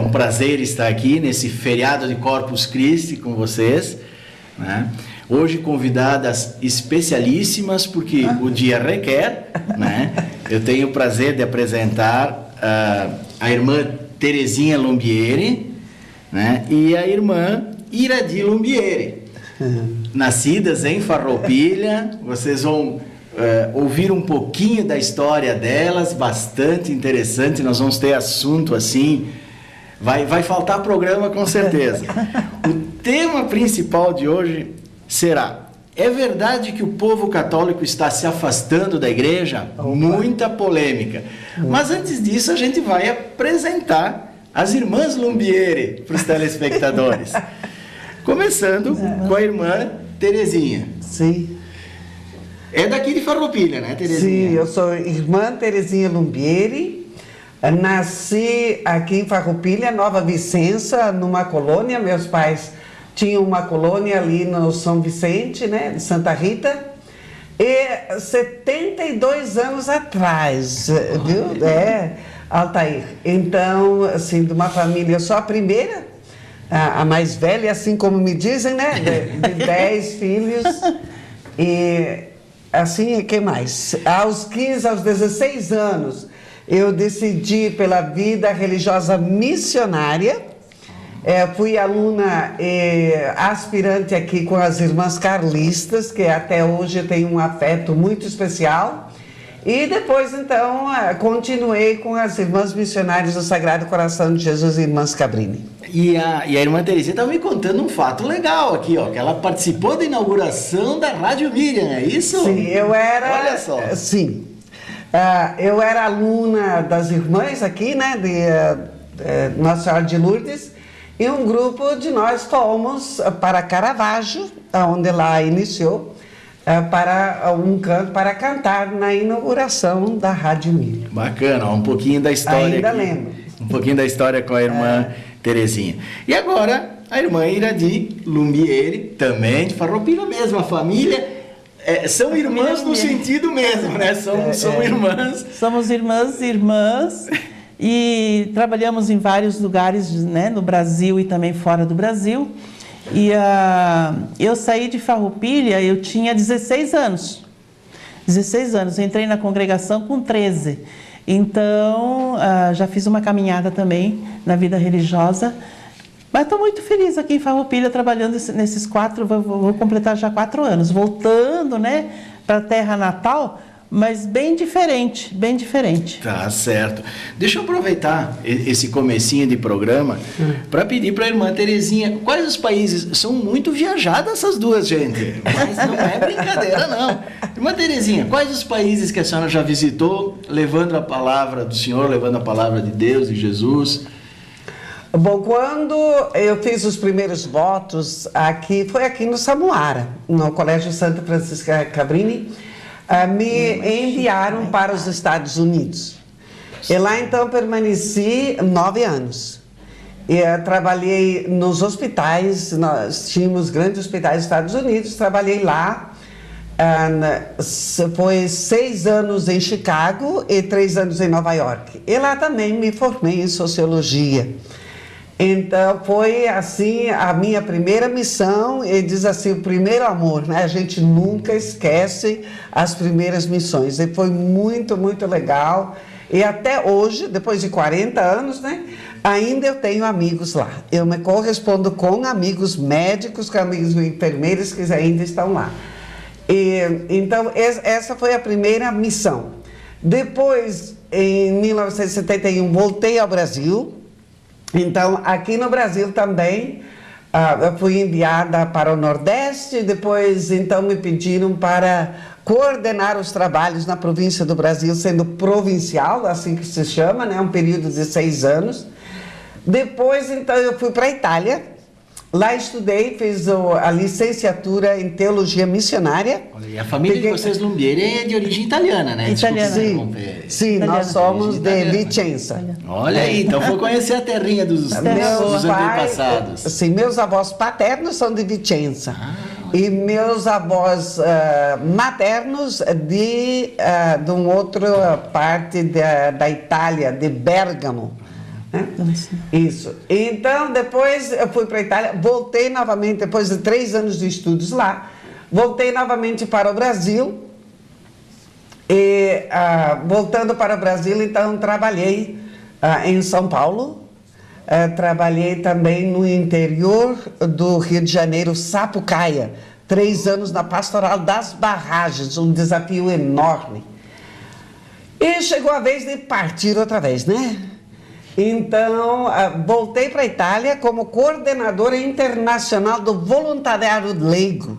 um prazer estar aqui nesse feriado de Corpus Christi com vocês, né? Hoje convidadas especialíssimas, porque o dia requer, né? Eu tenho o prazer de apresentar a irmã Terezinha Lumbieri, né? E a irmã Iradi Lumbieri, nascidas em Farroupilha. Vocês vão ouvir um pouquinho da história delas, bastante interessante. Nós vamos ter assunto assim, vai faltar programa com certeza. O tema principal de hoje será: é verdade que o povo católico está se afastando da igreja? Muita polêmica. Mas antes disso, a gente vai apresentar as irmãs Lumbieri para os telespectadores. Começando com a irmã Terezinha. Sim. É daqui de Farroupilha, né, Terezinha? Sim, eu sou irmã Terezinha Lumbieri. Nasci aqui em Farroupilha, Nova Vicença, numa colônia. Meus pais tinham uma colônia ali no São Vicente, né, de Santa Rita. E 72 anos atrás, viu? Altair. Então, assim, de uma família, eu sou a primeira, a mais velha, assim como me dizem, né? De 10 filhos. E, assim, que mais? Aos 15, aos 16 anos, eu decidi pela vida religiosa missionária. Fui aluna aspirante aqui com as irmãs carlistas, que até hoje eu tenho um afeto muito especial. E depois, então, continuei com as irmãs missionárias do Sagrado Coração de Jesus e irmãs Cabrini. E a irmã Terezinha estava me contando um fato legal aqui, ó, que ela participou da inauguração da Rádio Miriam, é isso? Sim, eu era... Olha só. Sim. Eu era aluna das irmãs aqui, né, de Nossa Senhora de Lourdes, e um grupo de nós fomos para Caravaggio, onde lá iniciou, para um canto para cantar na inauguração da Rádio Miriam. Bacana, ó, um pouquinho da história. Ainda aqui. lembro. Um pouquinho da história com a irmã Terezinha. E agora, a irmã Iradi Lumbieri, também de Farroupilha, mesma família. São irmãs no sentido mesmo, né? São irmãs. Somos irmãs, e trabalhamos em vários lugares, né, no Brasil e também fora do Brasil. E eu saí de Farroupilha, eu tinha 16 anos. 16 anos, eu entrei na congregação com 13. Então, já fiz uma caminhada também na vida religiosa. Mas estou muito feliz aqui em Farroupilha, trabalhando nesses 4, vou completar já 4 anos. Voltando, né, para a terra natal, mas bem diferente, bem diferente. Tá certo. Deixa eu aproveitar esse comecinho de programa para pedir para a irmã Terezinha, quais os países? São muito viajadas essas duas, gente, mas não é brincadeira, não. Irmã Terezinha, quais os países que a senhora já visitou, levando a palavra do Senhor, levando a palavra de Deus, de Jesus? Bom, quando eu fiz os primeiros votos aqui, foi aqui no Samuara, no Colégio Santa Francisca Cabrini, me enviaram para os Estados Unidos. E lá, então, permaneci 9 anos. E trabalhei nos hospitais, nós tínhamos grandes hospitais dos Estados Unidos, trabalhei lá. Foi 6 anos em Chicago e 3 anos em Nova York. E lá também me formei em Sociologia. Então, foi assim a minha primeira missão, e diz assim, o primeiro amor, né? A gente nunca esquece as primeiras missões. E foi muito, muito legal. E até hoje, depois de 40 anos, né? Ainda eu tenho amigos lá. Eu me correspondo com amigos médicos, com amigos enfermeiros que ainda estão lá. Então, essa foi a primeira missão. Depois, em 1971, voltei ao Brasil. Então, aqui no Brasil também, eu fui enviada para o Nordeste, depois, então, me pediram para coordenar os trabalhos na província do Brasil, sendo provincial, assim que se chama, né? Um período de 6 anos. Depois, então, eu fui para a Itália. Lá estudei, fiz a licenciatura em Teologia Missionária. Olha, e a família de vocês, Lumbieri, é de origem italiana, né? Italiana. Sim, Italiana. nós somos de Italiana. Vicenza. Olha aí, então foi conhecer a terrinha dos antepassados. Sim, meus avós paternos são de Vicenza. E meus avós maternos de uma outra parte da Itália, de Bérgamo. Né? Isso. Então, depois eu fui para a Itália, voltei novamente, depois de 3 anos de estudos lá, voltei novamente para o Brasil. E, voltando para o Brasil, então, trabalhei em São Paulo, trabalhei também no interior do Rio de Janeiro, Sapucaia, 3 anos na Pastoral das Barragens, um desafio enorme. E chegou a vez de partir outra vez, né? Então, voltei para a Itália como coordenadora internacional do voluntariado leigo.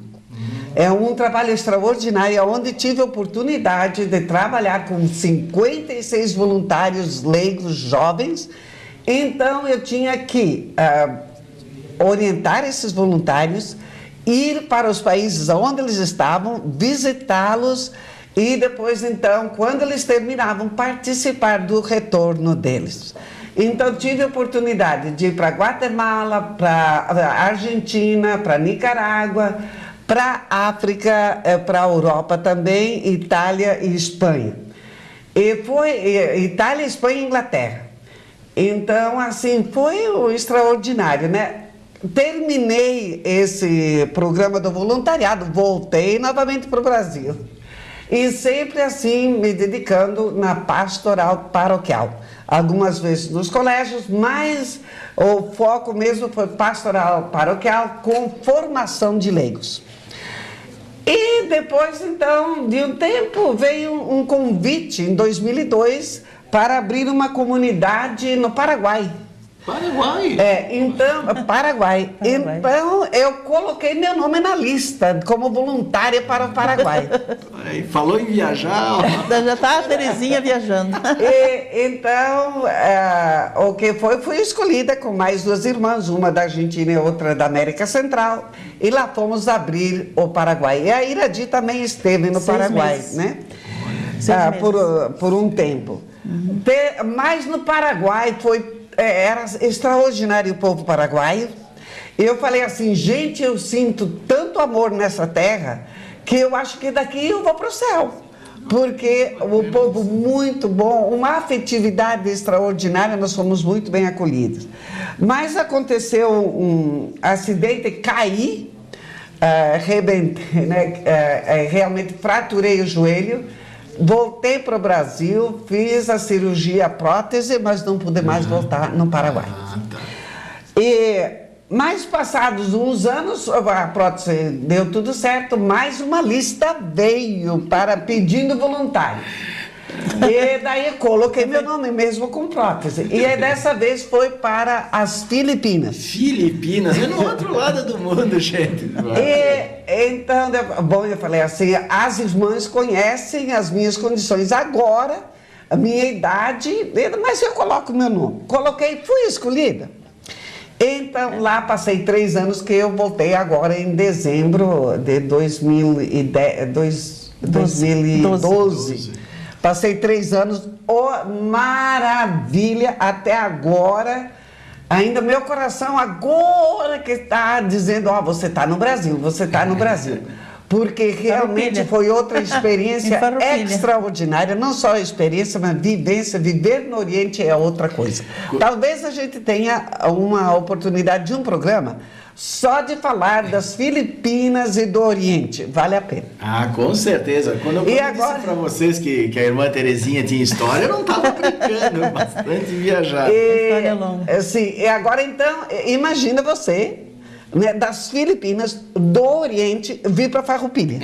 É um trabalho extraordinário, onde tive a oportunidade de trabalhar com 56 voluntários leigos jovens. Então, eu tinha que orientar esses voluntários, ir para os países onde eles estavam, visitá-los e depois, então, quando eles terminavam, participar do retorno deles. Então, tive a oportunidade de ir para Guatemala, para Argentina, para Nicarágua, para África, para a Europa também, Itália e Espanha. E foi Itália, Espanha e Inglaterra. Então, assim, foi extraordinário, né? Terminei esse programa do voluntariado, voltei novamente para o Brasil. E sempre assim, me dedicando na pastoral paroquial. Algumas vezes nos colégios, mas o foco mesmo foi pastoral paroquial com formação de leigos. E depois, então, de um tempo, veio um convite, em 2002, para abrir uma comunidade no Paraguai. Paraguai? Então, Paraguai. Então, eu coloquei meu nome na lista como voluntária para o Paraguai. Falou em viajar. Já está a Terezinha viajando. Então, o que fui escolhida com mais 2 irmãs, uma da Argentina e outra da América Central, e lá fomos abrir o Paraguai. E a Iradi também esteve no Paraguai, né? Por um tempo. Mas no Paraguai era extraordinário o povo paraguaio. Eu falei assim, gente, eu sinto tanto amor nessa terra que eu acho que daqui eu vou para o céu. Porque o povo muito bom, uma afetividade extraordinária, nós fomos muito bem acolhidos. Mas aconteceu um acidente, caí, arrebentei, né? Realmente fraturei o joelho. Voltei para o Brasil, fiz a cirurgia, a prótese, mas não pude mais voltar no Paraguai. Mas passados uns anos, a prótese deu tudo certo, mais uma lista veio pedindo voluntário. E daí coloquei meu nome mesmo com prótese. E aí dessa vez foi para as Filipinas. Filipinas? É no outro lado do mundo, gente. Então, eu falei assim, as irmãs conhecem as minhas condições agora, a minha idade, mas eu coloco meu nome. Coloquei, fui escolhida. Então, lá passei 3 anos, que eu voltei agora em dezembro de 2012. Passei 3 anos, maravilha, até agora. Ainda meu coração agora que está dizendo, você está no Brasil, você está no Brasil. Porque realmente foi outra experiência extraordinária, não só a experiência, mas vivência. Viver no Oriente é outra coisa. Talvez a gente tenha uma oportunidade de um programa só de falar das Filipinas e do Oriente. Vale a pena. Com certeza. Quando eu disse para vocês que a irmã Terezinha tinha história, eu não estava brincando, bastante viajar. História longa. Sim, e agora então, imagina você, né, das Filipinas, do Oriente, vir para Farroupilha.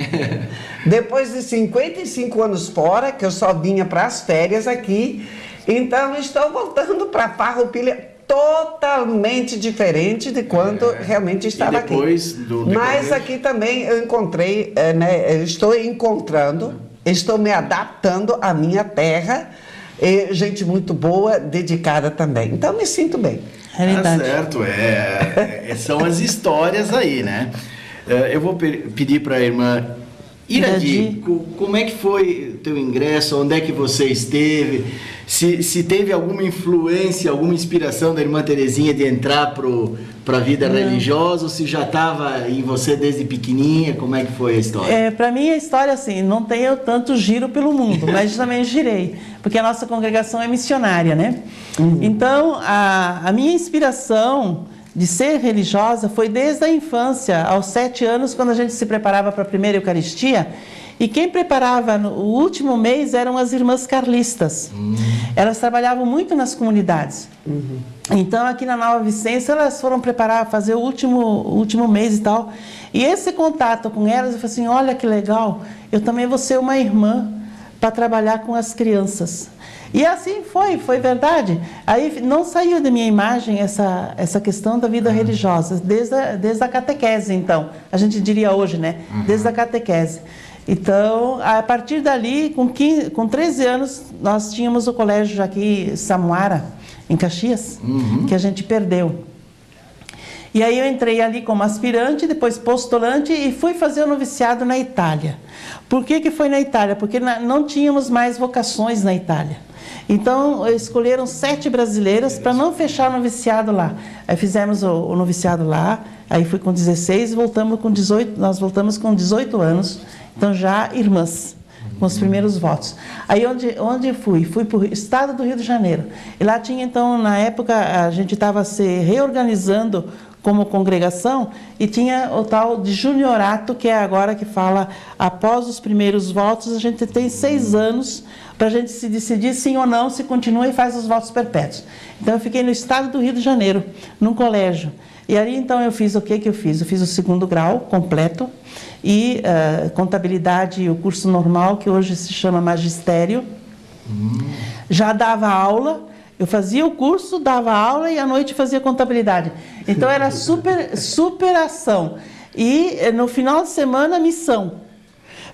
Depois de 55 anos fora, que eu só vinha para as férias aqui, então estou voltando para Farroupilha, totalmente diferente de quando realmente estava aqui. Mas aqui também eu encontrei, estou me adaptando à minha terra, e gente muito boa, dedicada também. Então me sinto bem. Tá certo, são as histórias aí, né? Eu vou pedir para a irmã Iradi, como é que foi o teu ingresso? Onde é que você esteve? Se teve alguma influência, alguma inspiração da irmã Terezinha de entrar para a vida religiosa, ou se já estava em você desde pequenininha? Como é que foi a história? Para mim a história assim, não tenho tanto giro pelo mundo, mas também girei, porque a nossa congregação é missionária, né? Então, a minha inspiração de ser religiosa foi desde a infância, aos 7 anos, quando a gente se preparava para a primeira Eucaristia. E quem preparava no último mês eram as irmãs carlistas. Elas trabalhavam muito nas comunidades. Então, aqui na Nova Vicência, elas foram preparar, fazer o último mês e tal. E esse contato com elas, eu falei assim, olha que legal, eu também vou ser uma irmã para trabalhar com as crianças. E assim foi verdade. Aí não saiu da minha imagem essa questão da vida religiosa, desde a catequese, então. A gente diria hoje, né? Desde a catequese. Então, a partir dali, com 13 anos, nós tínhamos o colégio aqui, Samuara, em Caxias, que a gente perdeu. E aí eu entrei ali como aspirante, depois postulante e fui fazer o noviciado na Itália. Por que foi na Itália? Porque não tínhamos mais vocações na Itália. Então, escolheram 7 brasileiras para não fechar o noviciado lá. Aí fizemos o noviciado lá, aí fui com 16 e voltamos com 18, nós voltamos com 18 anos, então já irmãs, com os primeiros votos. Aí onde fui? Fui para o estado do Rio de Janeiro. E lá tinha, então, na época, a gente estava se reorganizando como congregação e tinha o tal de juniorato, que é agora que fala, após os primeiros votos, a gente tem 6 anos para a gente se decidir sim ou não, se continua e faz os votos perpétuos. Então, eu fiquei no estado do Rio de Janeiro, num colégio. E ali, então, eu fiz o que eu fiz? Eu fiz o 2º grau completo e contabilidade, o curso normal, que hoje se chama magistério. Já dava aula, eu fazia o curso, dava aula e à noite fazia contabilidade. Então, era superação. E no final de semana, missão.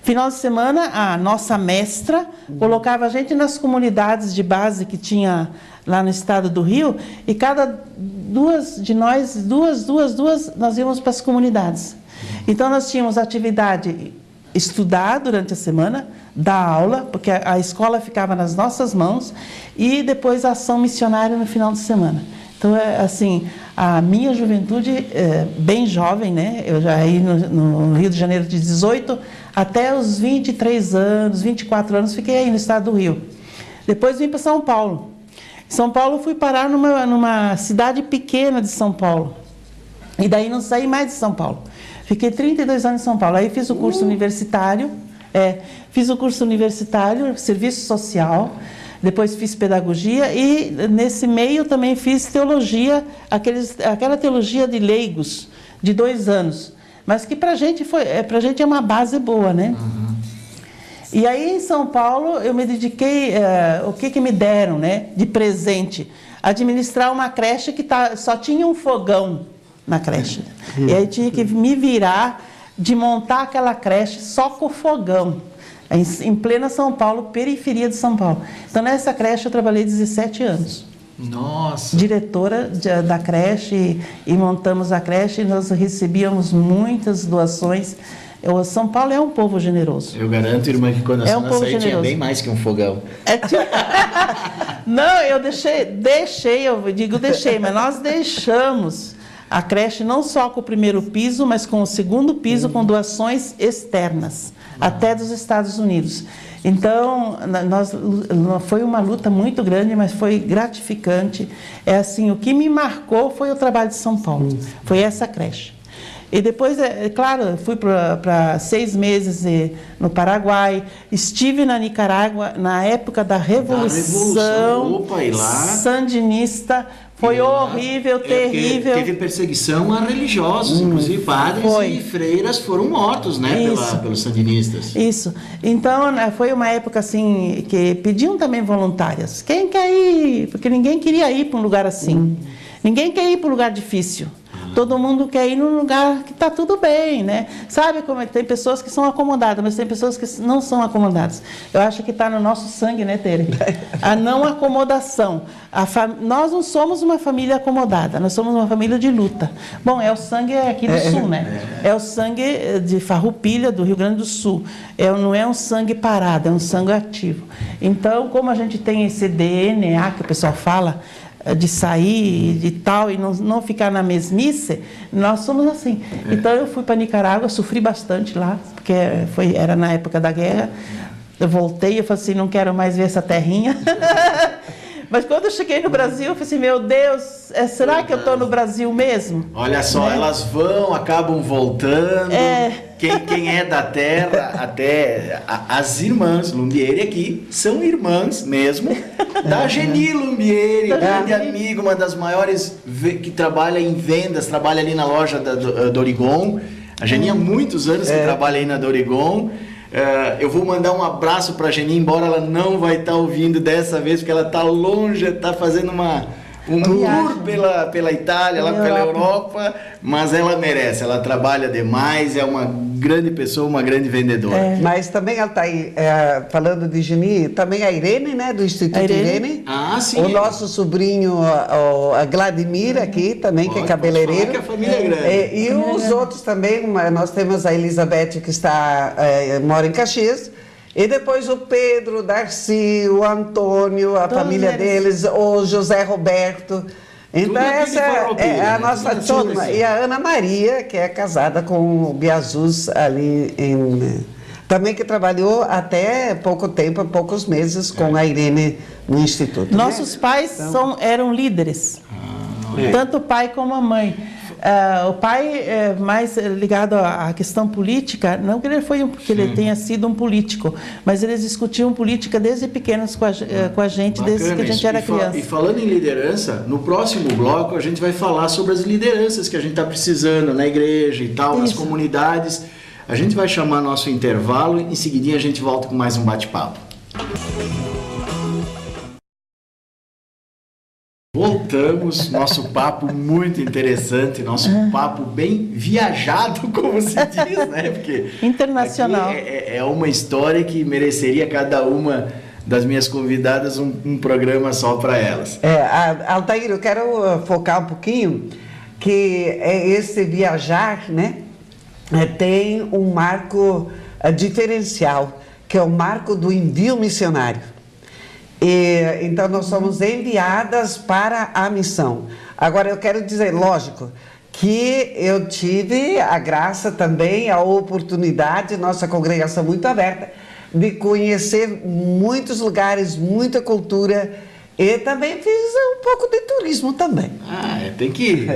Final de semana, a nossa mestra colocava a gente nas comunidades de base que tinha lá no estado do Rio, e cada 2 de nós, nós íamos para as comunidades. Então, nós tínhamos atividade, estudar durante a semana, dar aula, porque a escola ficava nas nossas mãos, e depois a ação missionária no final de semana. Então, assim, a minha juventude, bem jovem, né? Eu já ia no Rio de Janeiro de 18 até os 23 anos, 24 anos, fiquei aí no estado do Rio. Depois vim para São Paulo. Em São Paulo, fui parar numa cidade pequena de São Paulo. E daí não saí mais de São Paulo. Fiquei 32 anos em São Paulo. Aí fiz o curso universitário, serviço social. Depois fiz pedagogia e nesse meio também fiz teologia, aquela teologia de leigos, de 2 anos. Mas que pra gente é uma base boa, né? E aí em São Paulo eu me dediquei, o que me deram, né? De presente, administrar uma creche que só tinha um fogão na creche. E aí tinha que me virar de montar aquela creche só com fogão. Em plena São Paulo, periferia de São Paulo. Então, nessa creche eu trabalhei 17 anos. Nossa! Diretora da creche, e montamos a creche, e nós recebíamos muitas doações. São Paulo é um povo generoso. Eu garanto, irmã, que quando a senhora saiu tinha bem mais que um fogão. Não, eu deixei, mas nós deixamos a creche não só com o primeiro piso, mas com o 2º piso, com doações externas, até dos Estados Unidos. Então, foi uma luta muito grande, mas foi gratificante. O que me marcou foi o trabalho de São Paulo, foi essa creche. E depois, claro, fui para 6 meses no Paraguai, estive na Nicarágua na época da Revolução Sandinista. Foi horrível, terrível. Teve perseguição a religiosos, inclusive padres e freiras foram mortos, né, pelos sandinistas. Isso. Então, foi uma época assim que pediam também voluntárias. Quem quer ir? Porque ninguém queria ir para um lugar assim. Ninguém quer ir para um lugar difícil. Todo mundo quer ir num lugar que está tudo bem, né? Sabe como é que tem pessoas que são acomodadas, mas tem pessoas que não são acomodadas. Eu acho que está no nosso sangue, né, Tere? A não acomodação. Nós não somos uma família acomodada, nós somos uma família de luta. Bom, é o sangue aqui do Sul, né? É o sangue de Farroupilha, do Rio Grande do Sul. Não é um sangue parado, é um sangue ativo. Então, como a gente tem esse DNA que o pessoal fala, de sair e tal, e não ficar na mesmice, nós somos assim. Então, eu fui para Nicarágua, sofri bastante lá, porque era na época da guerra. Eu voltei, eu falei assim, não quero mais ver essa terrinha. Mas quando eu cheguei no Brasil, eu falei assim, meu Deus, será que eu estou no Brasil mesmo? Olha só, né? Elas acabam voltando. Quem é da terra, até as irmãs Lumbieri aqui, são irmãs mesmo, da Geni Lumbieri, grande amiga, uma das maiores que trabalha em vendas, trabalha ali na loja da Dorigon. A Geni há muitos anos que trabalha aí na Dorigon. Eu vou mandar um abraço para a Geni, embora ela não vai estar ouvindo dessa vez, porque ela está longe, está fazendo um tour pela Itália, lá pela Europa, mas ela merece, ela trabalha demais, é uma grande pessoa, uma grande vendedora. Mas também ela está aí, falando de Geni, também a Irene, né, do Instituto Irene. Ah, sim. O nosso sobrinho, a Vladimir aqui também, que é cabeleireiro. Que a família é grande. E os outros também, nós temos a Elizabeth, que mora em Caxias. E depois o Pedro, o Darcy, o Antônio, a família deles, o José Roberto. Então essa é a nossa turma. E a Ana Maria, que é casada com o Biazus ali também que trabalhou até pouco tempo, poucos meses, com a Irene no Instituto. Nossos pais eram líderes, tanto o pai como a mãe. O pai é mais ligado à questão política, não que ele tenha sido um político, mas eles discutiam política desde pequenos com a gente, Bacana, desde que a gente era criança. E falando em liderança, no próximo bloco a gente vai falar sobre as lideranças que a gente está precisando na igreja e tal, nas comunidades. A gente vai chamar nosso intervalo e em seguidinha a gente volta com mais um bate-papo. Voltamos, nosso papo muito interessante, nosso papo bem viajado, como se diz, né? Porque internacional. É uma história que mereceria cada uma das minhas convidadas um programa só para elas. Altair, eu quero focar um pouquinho que esse viajar, né, tem um marco diferencial, que é o marco do envio missionário. Então, nós somos enviadas para a missão. Agora, eu quero dizer, lógico, que eu tive a graça também, a oportunidade, nossa congregação muito aberta, de conhecer muitos lugares, muita cultura, e também fiz um pouco de turismo também. Tem que ir.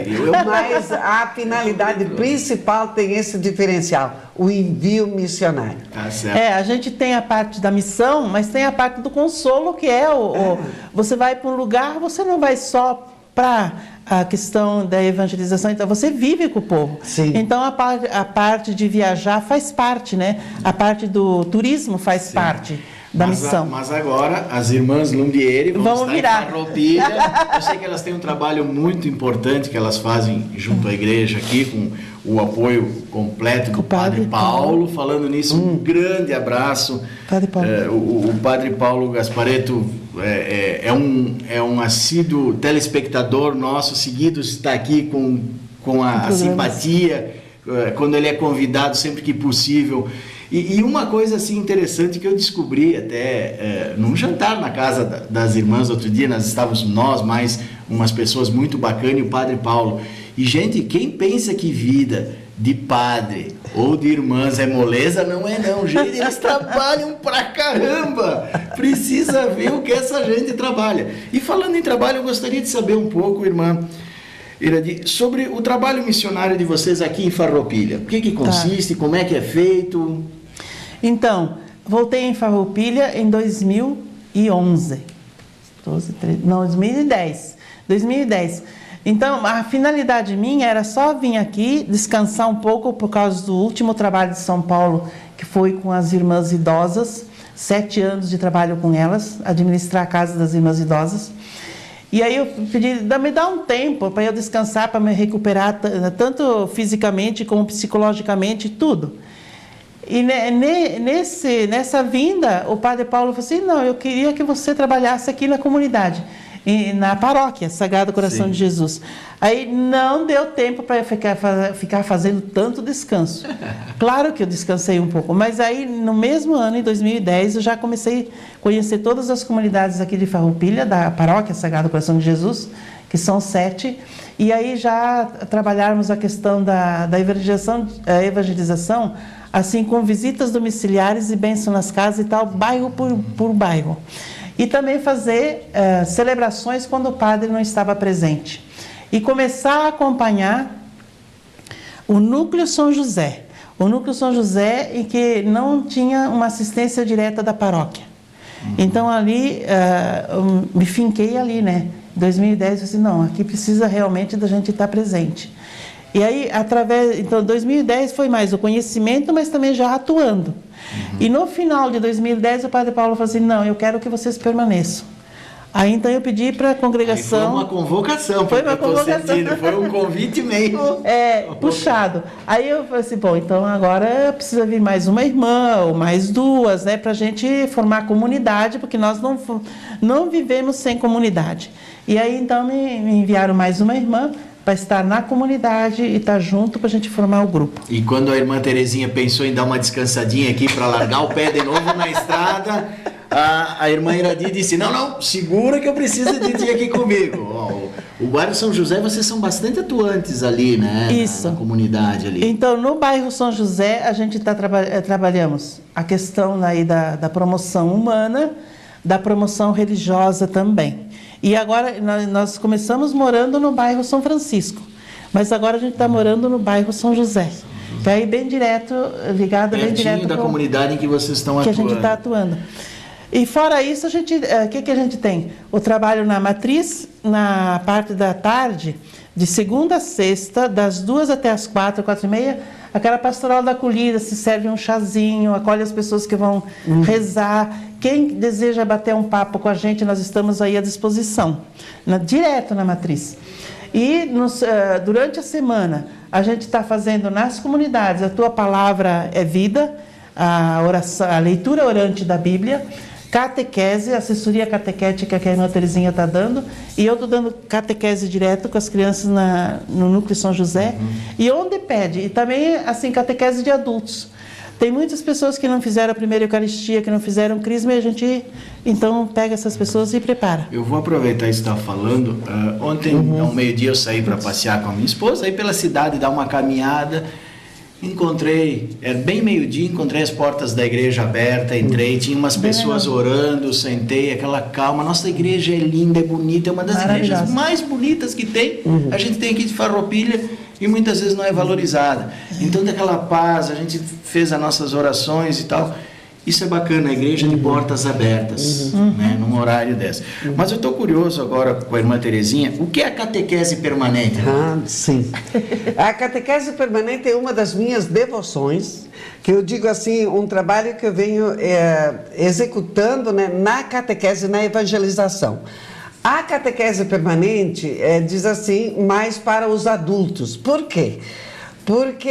Mas a finalidade principal tem esse diferencial, o envio missionário. Tá certo. A gente tem a parte da missão, mas tem a parte do consolo, que você vai para um lugar, você não vai só para a questão da evangelização, então você vive com o povo. Sim. Então a parte de viajar faz parte, né? A parte do turismo faz parte da missão. Mas agora as irmãs Lumbieri vão estar em Farroupilha. Eu sei que elas têm um trabalho muito importante que elas fazem junto à igreja aqui, com o apoio completo do Padre Paulo. Falando nisso, um grande abraço. Padre Paulo. O Padre Paulo Gasparetto é um assíduo telespectador nosso, seguido está aqui com a simpatia, quando ele é convidado sempre que possível. E uma coisa assim interessante que eu descobri até num jantar na casa das irmãs outro dia, nós estávamos mais umas pessoas muito bacanas e o Padre Paulo. E gente, quem pensa que vida de padre ou de irmãs é moleza, não é não, gente, eles trabalham pra caramba, precisa ver o que essa gente trabalha. E falando em trabalho, eu gostaria de saber um pouco, irmã Iradi, sobre o trabalho missionário de vocês aqui em Farroupilha. O que consiste, como é que é feito? Então, voltei em Farroupilha em 2011. 2010. Então, a finalidade minha era só vir aqui, descansar um pouco por causa do último trabalho de São Paulo, que foi com as irmãs idosas, 7 anos de trabalho com elas, administrar a casa das irmãs idosas. E aí eu pedi, me dá um tempo para eu descansar, para me recuperar, tanto fisicamente como psicologicamente, tudo. E nessa vinda, o Padre Paulo falou assim, não, eu queria que você trabalhasse aqui na comunidade, na paróquia Sagrado Coração de Jesus. Aí não deu tempo para eu ficar fazendo tanto descanso. Claro que eu descansei um pouco, mas aí no mesmo ano, em 2010, eu já comecei a conhecer todas as comunidades aqui de Farroupilha, da paróquia Sagrado Coração de Jesus, que são 7, e aí já trabalharmos a questão da evangelização, assim, com visitas domiciliares e bênção nas casas e tal, bairro por bairro. E também fazer celebrações quando o padre não estava presente. E começar a acompanhar o Núcleo São José. O Núcleo São José em que não tinha uma assistência direta da paróquia. Então ali, eu me finquei ali, né? Em 2010 eu disse, não, aqui precisa realmente da gente estar presente. E aí, então 2010 foi mais o conhecimento, mas também já atuando. E no final de 2010 o Padre Paulo falou assim, não, eu quero que vocês permaneçam. Aí então eu pedi para a congregação... Aí foi uma convocação, foi uma convocação. Foi um convite meio... puxado. Aí eu falei assim, bom, então agora precisa vir mais uma irmã, ou mais duas, né, para a gente formar comunidade, porque nós não vivemos sem comunidade. E aí então me enviaram mais uma irmã, para estar na comunidade e estar junto para a gente formar o grupo. E quando a irmã Terezinha pensou em dar uma descansadinha aqui para largar o pé de novo na estrada, a irmã Iradi disse, não, segura que eu preciso de ti aqui comigo. O bairro São José, vocês são bastante atuantes ali, né? Isso. Na comunidade ali. Então, no bairro São José, a gente trabalhamos a questão aí da promoção humana, da promoção religiosa também. E agora nós começamos morando no bairro São Francisco, mas agora a gente está morando no bairro São José, que é aí bem direto, ligado pertinho bem direto da comunidade em que vocês estão atuando. Que a gente está atuando. E fora isso, o que a gente tem? O trabalho na matriz, na parte da tarde, de segunda a sexta, das 2 até as 4, 4h30, aquela pastoral da acolhida, se serve um chazinho, acolhe as pessoas que vão rezar. Quem deseja bater um papo com a gente, nós estamos aí à disposição, direto na matriz. E durante a semana, a gente está fazendo nas comunidades, a tua palavra é vida, a leitura orante da Bíblia, catequese, assessoria catequética que a irmã Terezinha está dando, e eu estou dando catequese direto com as crianças no Núcleo São José, e onde pede, e também assim, catequese de adultos. Tem muitas pessoas que não fizeram a primeira Eucaristia, que não fizeram Crisma, e a gente então pega essas pessoas e prepara. Eu vou aproveitar isso que você estava falando. Ontem, ao meio-dia, eu saí para passear com a minha esposa, aí pela cidade, dar uma caminhada. Encontrei, era bem meio-dia, encontrei as portas da igreja abertas, entrei, tinha umas pessoas orando, sentei, aquela calma. Nossa igreja é linda, é bonita, é uma das igrejas mais bonitas que tem. A gente tem aqui de Farroupilha e muitas vezes não é valorizada. Então, daquela paz, a gente fez as nossas orações e tal. Isso é bacana, a igreja de portas abertas, né, num horário dessa. Mas eu estou curioso agora com a irmã Terezinha, o que é a catequese permanente? Sim. A catequese permanente é uma das minhas devoções, que eu digo assim, um trabalho que eu venho executando, né, na catequese, na evangelização. A catequese permanente diz assim, mais para os adultos. Por quê? Porque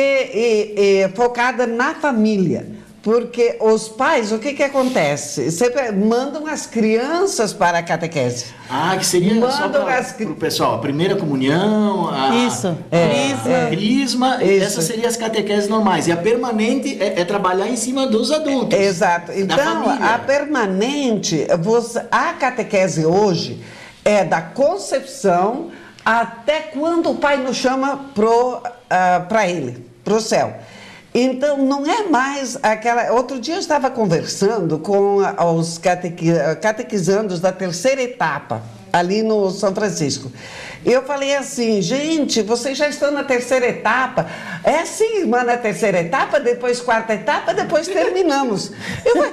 é focada na família. Porque os pais, o que acontece? Sempre mandam as crianças para a catequese. Que seria só para o pessoal, a primeira comunhão, Crisma, essas seriam as catequeses normais. E a permanente é trabalhar em cima dos adultos. Exato. Então, a permanente, a catequese hoje é da concepção até quando o pai nos chama para ele, para o céu. Então, não é mais aquela... Outro dia eu estava conversando com os catequizandos da terceira etapa, ali no São Francisco. Eu falei assim, gente, vocês já estão na terceira etapa? É sim, irmã, na terceira etapa, depois quarta etapa, depois terminamos. Eu falei,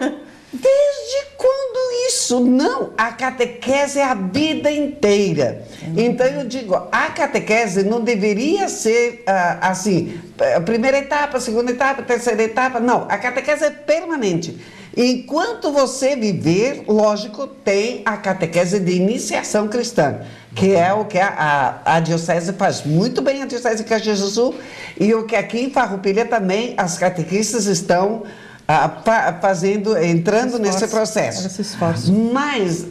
desde quando isso? Não, a catequese é a vida inteira. Então eu digo, a catequese não deveria ser assim, primeira etapa, segunda etapa, terceira etapa, não, a catequese é permanente. Enquanto você viver, lógico, tem a catequese de iniciação cristã, que é o que a diocese faz muito bem, a diocese de Caxias do Sul, e o que aqui em Farroupilha também as catequistas estão entrando nesse processo. Mas,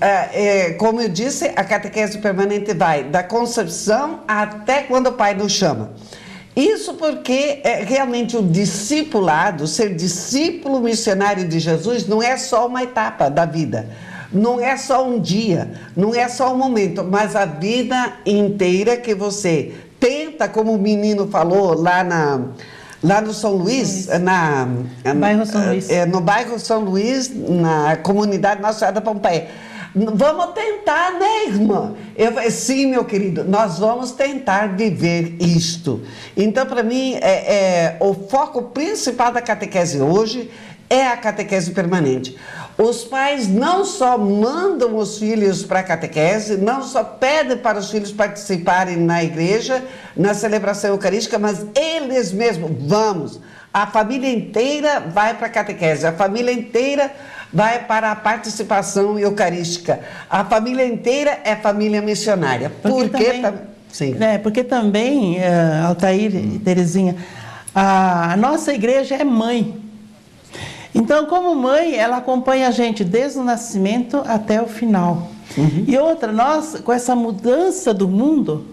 como eu disse, a catequese permanente vai da concepção até quando o pai nos chama. Isso porque realmente o discipulado, ser discípulo missionário de Jesus, não é só uma etapa da vida, não é só um dia, não é só um momento, mas a vida inteira que você tenta, como o menino falou lá no São Luís, bairro São Luís. No bairro São Luís, na comunidade Nossa Senhora da Pompeia. Vamos tentar, né, irmã? Eu falei, sim, meu querido, nós vamos tentar viver isto. Então, para mim, o foco principal da catequese hoje é a catequese permanente. Os pais não só mandam os filhos para a catequese, não só pedem para os filhos participarem na igreja, na celebração eucarística, mas eles mesmos, vamos. A família inteira vai para a catequese, a família inteira vai para a participação eucarística. A família inteira é família missionária. Porque também, Altair e Terezinha, a nossa igreja é mãe. Então, como mãe, ela acompanha a gente desde o nascimento até o final. E outra, nós, com essa mudança do mundo,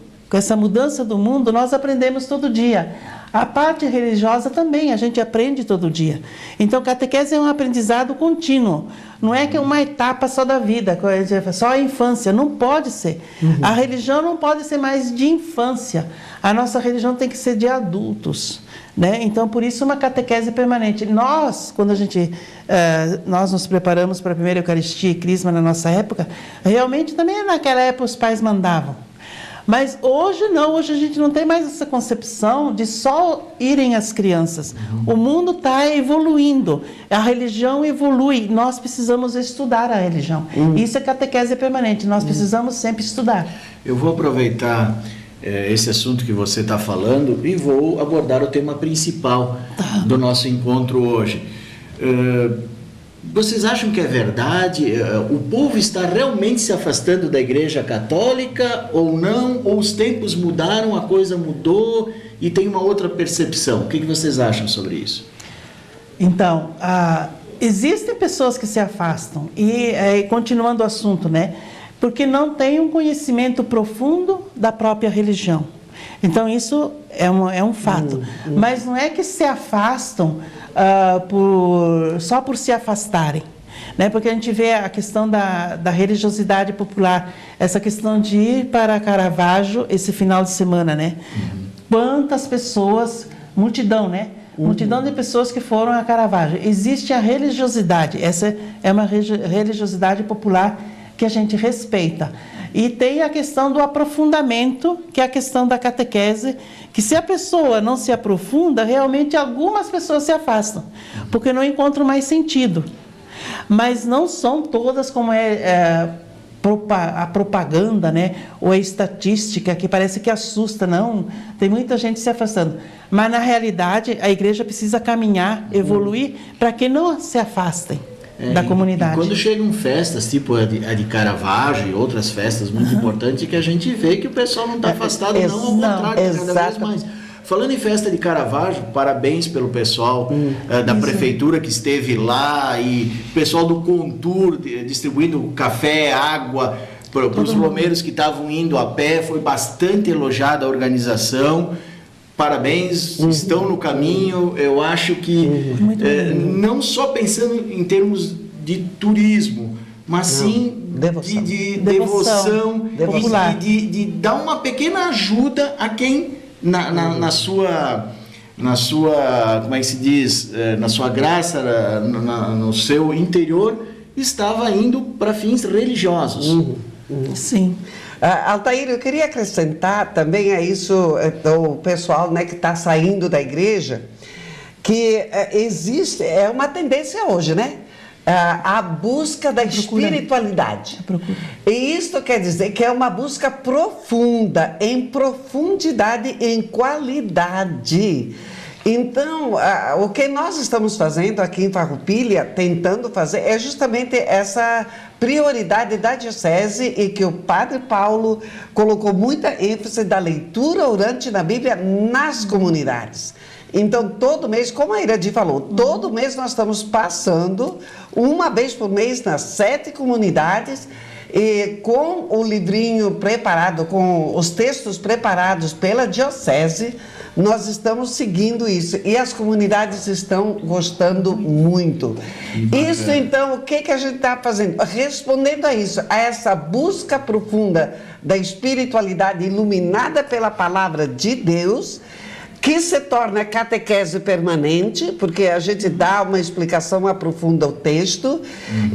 nós aprendemos todo dia. A parte religiosa também, a gente aprende todo dia. Então, catequese é um aprendizado contínuo. Não é que é uma etapa só da vida, só a infância. Não pode ser. A religião não pode ser mais de infância. A nossa religião tem que ser de adultos, né? Então, por isso, uma catequese permanente. Nós, quando nós nos preparamos para a primeira Eucaristia e Crisma na nossa época, realmente também naquela época os pais mandavam. Mas hoje não, hoje a gente não tem mais essa concepção de só irem as crianças. O mundo está evoluindo, a religião evolui, nós precisamos estudar a religião. Isso é catequese permanente, nós precisamos sempre estudar. Eu vou aproveitar esse assunto que você está falando e vou abordar o tema principal do nosso encontro hoje. Vocês acham que é verdade? O povo está realmente se afastando da Igreja Católica ou não? Ou os tempos mudaram, a coisa mudou e tem uma outra percepção? O que vocês acham sobre isso? Então, existem pessoas que se afastam e continuando o assunto, né? Porque não tem um conhecimento profundo da própria religião. Então, isso é um fato. Mas não é que se afastam só por se afastarem, né? Porque a gente vê a questão da religiosidade popular, essa questão de ir para Caravaggio esse final de semana, né? Quantas pessoas, multidão, né? Multidão de pessoas que foram a Caravaggio. Existe a religiosidade, essa é uma religiosidade popular que a gente respeita. E tem a questão do aprofundamento, que é a questão da catequese, que se a pessoa não se aprofunda, realmente algumas pessoas se afastam, porque não encontram mais sentido. Mas não são todas como a propaganda, né? Ou a estatística, que parece que assusta, não. Tem muita gente se afastando. Mas, na realidade, a igreja precisa caminhar, evoluir, para que não se afastem da comunidade. E quando chegam festas, tipo a de Caravaggio e outras festas muito importantes, que a gente vê que o pessoal não está afastado, não, ao contrário, cada vez mais. Falando em festa de Caravaggio, parabéns pelo pessoal da prefeitura que esteve lá e pessoal do Contour distribuindo café, água para os romeiros que estavam indo a pé. Foi bastante elogiada a organização. Parabéns, estão no caminho. Eu acho que não só pensando em termos de turismo, mas sim de devoção e de dar uma pequena ajuda a quem na sua como é que se diz, na sua graça, no seu interior, estava indo para fins religiosos. Sim. Altair, eu queria acrescentar também a isso o pessoal, né, que está saindo da igreja, que existe, é uma tendência hoje, né? A busca da espiritualidade. E isso quer dizer que é uma busca profunda, em profundidade, em qualidade. Então, o que nós estamos fazendo aqui em Farroupilha, tentando fazer, é justamente essa prioridade da diocese e que o Padre Paulo colocou muita ênfase da leitura orante na Bíblia nas comunidades. Então, todo mês, como a Iradi falou, todo mês nós estamos passando, uma vez por mês, nas 7 comunidades, e com o livrinho preparado, com os textos preparados pela diocese, nós estamos seguindo isso. E as comunidades estão gostando muito. Isso, então, o que a gente está fazendo? Respondendo a isso, a essa busca profunda da espiritualidade iluminada pela palavra de Deus, que se torna catequese permanente, porque a gente dá uma explicação, aprofunda o texto,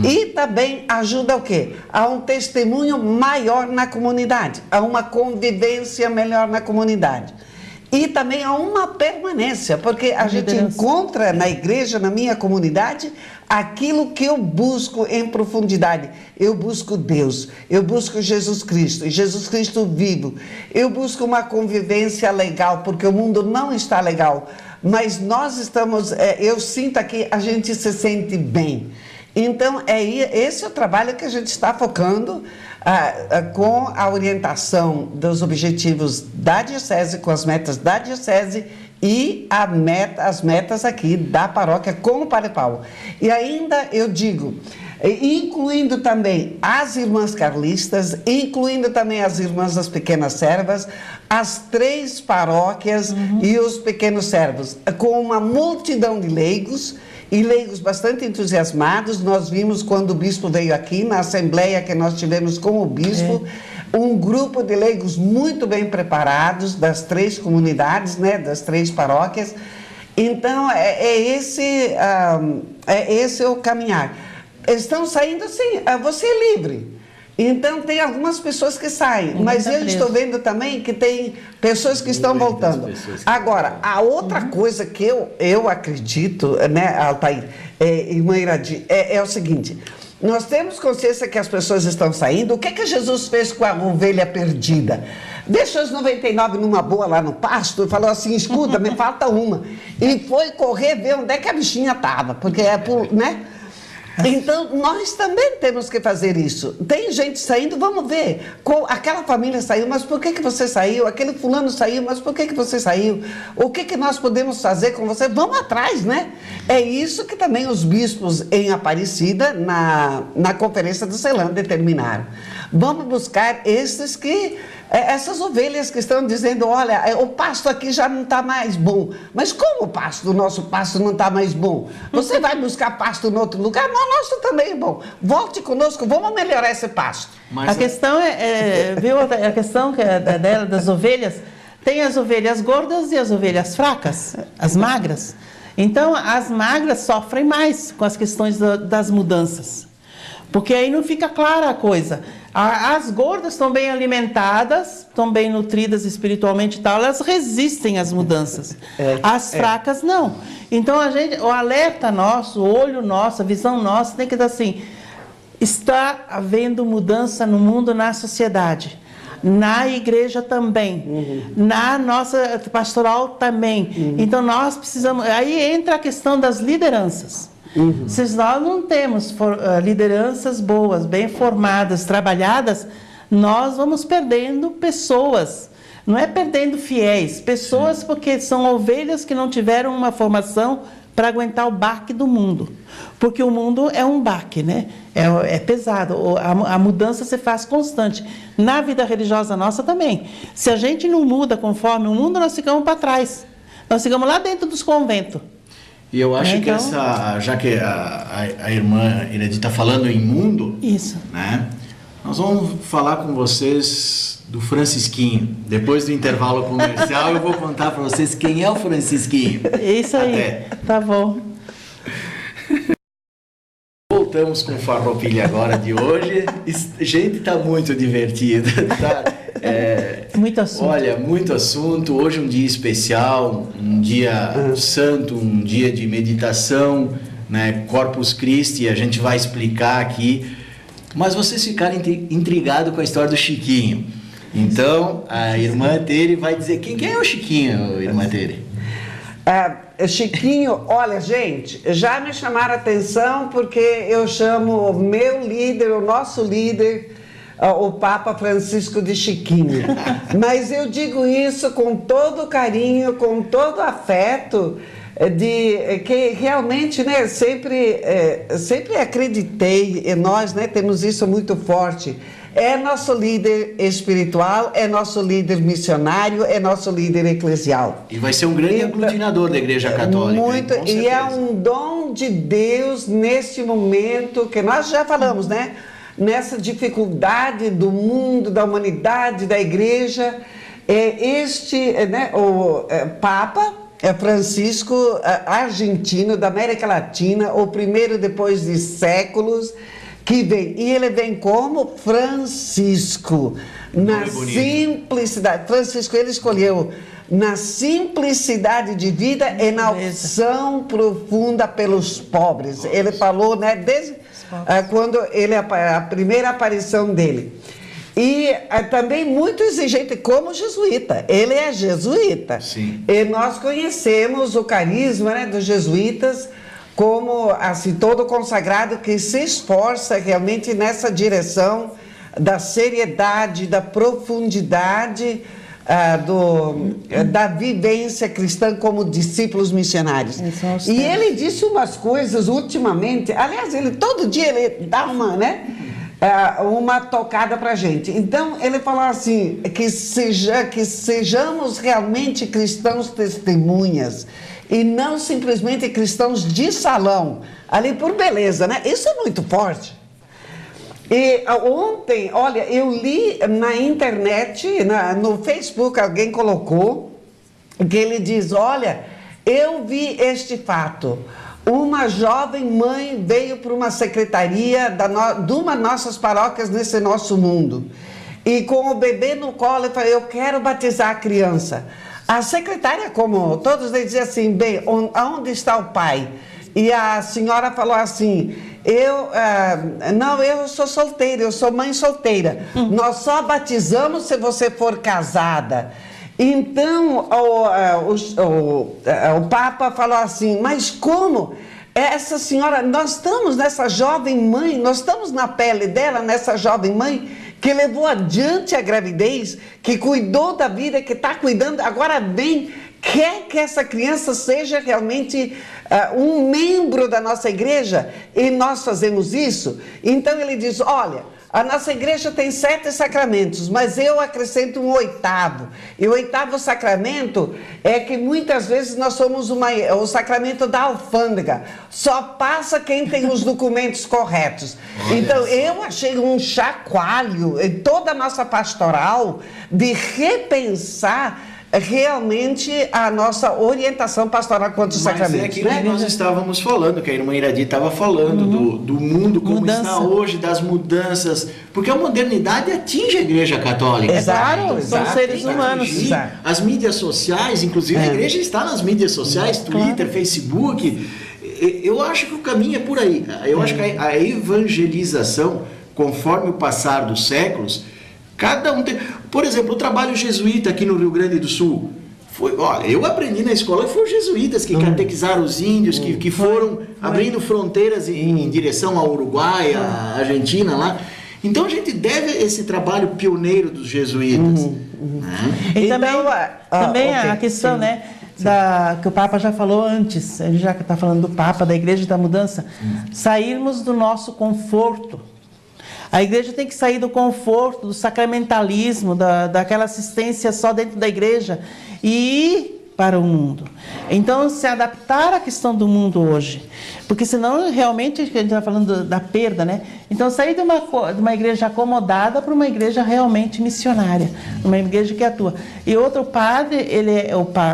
e também ajuda o quê? A um testemunho maior na comunidade, a uma convivência melhor na comunidade. E também a uma permanência, porque a gente encontra na igreja, na minha comunidade, aquilo que eu busco em profundidade. Eu busco Deus, eu busco Jesus Cristo, e Jesus Cristo vivo. Eu busco uma convivência legal, porque o mundo não está legal, mas nós estamos, eu sinto aqui, a gente se sente bem. Então, esse é o trabalho que a gente está focando com a orientação dos objetivos da diocese, com as metas da diocese e as metas aqui da paróquia com o Padre Paulo. E ainda eu digo, incluindo também as irmãs carlistas, incluindo também as irmãs das pequenas servas, as 3 paróquias e os pequenos servos, com uma multidão de leigos, e leigos bastante entusiasmados. Nós vimos quando o bispo veio aqui, na assembleia que nós tivemos com o bispo, um grupo de leigos muito bem preparados, das 3 comunidades, né, das 3 paróquias. Então, esse o caminhar. Estão saindo, sim, você é livre. Então, tem algumas pessoas que saem, mas eu estou vendo também que tem pessoas que estão voltando. Agora, a outra coisa que eu acredito, né, Altair, irmã Iradi, é o seguinte: nós temos consciência que as pessoas estão saindo. O que Jesus fez com a ovelha perdida? Deixou as 99 numa boa lá no pasto e falou assim: escuta, me falta uma. E foi correr ver onde é que a bichinha estava, porque né? Então, nós também temos que fazer isso. Tem gente saindo, vamos ver. Aquela família saiu, mas por que você saiu? Aquele fulano saiu, mas por que você saiu? O que nós podemos fazer com você? Vamos atrás, né? É isso que também os bispos em Aparecida, na conferência do CELAM, determinaram. Vamos buscar essas ovelhas que estão dizendo: olha, o pasto aqui já não está mais bom. Mas como o nosso pasto não está mais bom? Você vai buscar pasto em outro lugar? Não, o nosso também é bom. Volte conosco, vamos melhorar esse pasto. A questão viu, a questão dela, das ovelhas, tem as ovelhas gordas e as ovelhas fracas, as magras. Então, as magras sofrem mais com as questões das mudanças, porque aí não fica clara a coisa. As gordas estão bem alimentadas, estão bem nutridas espiritualmente e tal, elas resistem às mudanças. As fracas não. Então, o alerta nosso, o olho nosso, a visão nossa tem que dar assim: está havendo mudança no mundo, na sociedade, na igreja também, na nossa pastoral também. Então, nós precisamos... Aí entra a questão das lideranças. Se nós não temos lideranças boas, bem formadas, trabalhadas, nós vamos perdendo pessoas. Não é perdendo fiéis, pessoas, porque são ovelhas que não tiveram uma formação para aguentar o baque do mundo. Porque o mundo é um baque, né? É pesado. A mudança se faz constante. Na vida religiosa nossa também. Se a gente não muda conforme o mundo, nós ficamos para trás. Nós ficamos lá dentro dos conventos. E eu acho que já que a irmã Iradi está falando em mundo, isso, né? Nós vamos falar com vocês do Francisquinho. Depois do intervalo comercial, eu vou contar para vocês quem é o Francisquinho. Isso aí, tá bom. Voltamos com o Farroupilha agora de hoje. Gente, tá muito divertido. Tá? Muito assunto. Olha, muito assunto. Hoje um dia especial, um dia santo, um dia de meditação, né? Corpus Christi, a gente vai explicar aqui. Mas vocês ficaram intrigados com a história do Chiquinho. Então, a irmã Tere vai dizer quem é o Chiquinho, irmã Tere? Chiquinho, olha, gente, já me chamaram a atenção porque eu chamo o meu líder, o nosso líder, o Papa Francisco de Chiquinho. Mas eu digo isso com todo carinho, com todo afeto, de que realmente, né, sempre acreditei, e nós, né, temos isso muito forte. É nosso líder espiritual, é nosso líder missionário, é nosso líder eclesial. E vai ser um grande aglutinador da Igreja Católica. Muito, e é um dom de Deus neste momento que nós já falamos, né? Nessa dificuldade do mundo, da humanidade, da Igreja. O Papa Francisco, argentino, da América Latina, o primeiro depois de séculos, que vem, e ele vem como Francisco, na simplicidade. Francisco, ele escolheu na simplicidade de vida e na opção profunda pelos pobres. Ele falou, né, desde quando a primeira aparição dele. E também muito exigente como jesuíta. Ele é jesuíta. Sim. E nós conhecemos o carisma, né, dos jesuítas, como assim, todo consagrado que se esforça realmente nessa direção da seriedade, da profundidade, da vivência cristã como discípulos missionários. E ele disse umas coisas ultimamente, aliás, ele todo dia ele dá uma tocada para a gente. Então, ele falou assim, que sejamos realmente cristãos testemunhas, e não simplesmente cristãos de salão, ali por beleza, né? Isso é muito forte. E ontem, olha, eu li na internet, no Facebook, alguém colocou, que ele diz, olha, eu vi este fato. Uma jovem mãe veio para uma secretaria de uma das nossas paróquias nesse nosso mundo. E com o bebê no colo, eu falei, eu quero batizar a criança. A secretária, como todos, dizia assim, bem, aonde está o pai? E a senhora falou assim, eu sou solteira, eu sou mãe solteira. Nós só batizamos se você for casada. Então, o Papa falou assim, mas como? Essa senhora, nós estamos nessa jovem mãe, nós estamos na pele dela, nessa jovem mãe, que levou adiante a gravidez, que cuidou da vida, que está cuidando, agora quer que essa criança seja realmente um membro da nossa igreja, e nós fazemos isso. Então ele diz, olha, a nossa igreja tem 7 sacramentos, mas eu acrescento um 8º. E o 8º sacramento é que muitas vezes nós somos o sacramento da alfândega. Só passa quem tem os documentos corretos. Então, eu achei um chacoalho em toda a nossa pastoral de repensar realmente a nossa orientação pastoral quanto aos sacramentos. É aquilo que nós estávamos falando, que a irmã Iradi estava falando, do mundo como está hoje, das mudanças, porque a modernidade atinge a Igreja Católica. Exato, são seres humanos. As mídias sociais, inclusive a Igreja está nas mídias sociais, Twitter, Facebook. Eu acho que o caminho é por aí. Eu acho que a evangelização, conforme o passar dos séculos, cada um tem... Por exemplo, o trabalho jesuíta aqui no Rio Grande do Sul. Eu aprendi na escola que foram os jesuítas que catequizaram os índios, que foram abrindo fronteiras em direção ao Uruguai, à Argentina lá. Então a gente deve esse trabalho pioneiro dos jesuítas. E também a questão, né? Que o Papa já falou antes, a gente já está falando do Papa, da Igreja da Mudança, sairmos do nosso conforto. A igreja tem que sair do conforto, do sacramentalismo, daquela assistência só dentro da igreja e ir para o mundo. Então, se adaptar à questão do mundo hoje. Porque senão, realmente, a gente está falando da perda, né? Então, sair de uma igreja acomodada para uma igreja realmente missionária, uma igreja que atua. E outro padre,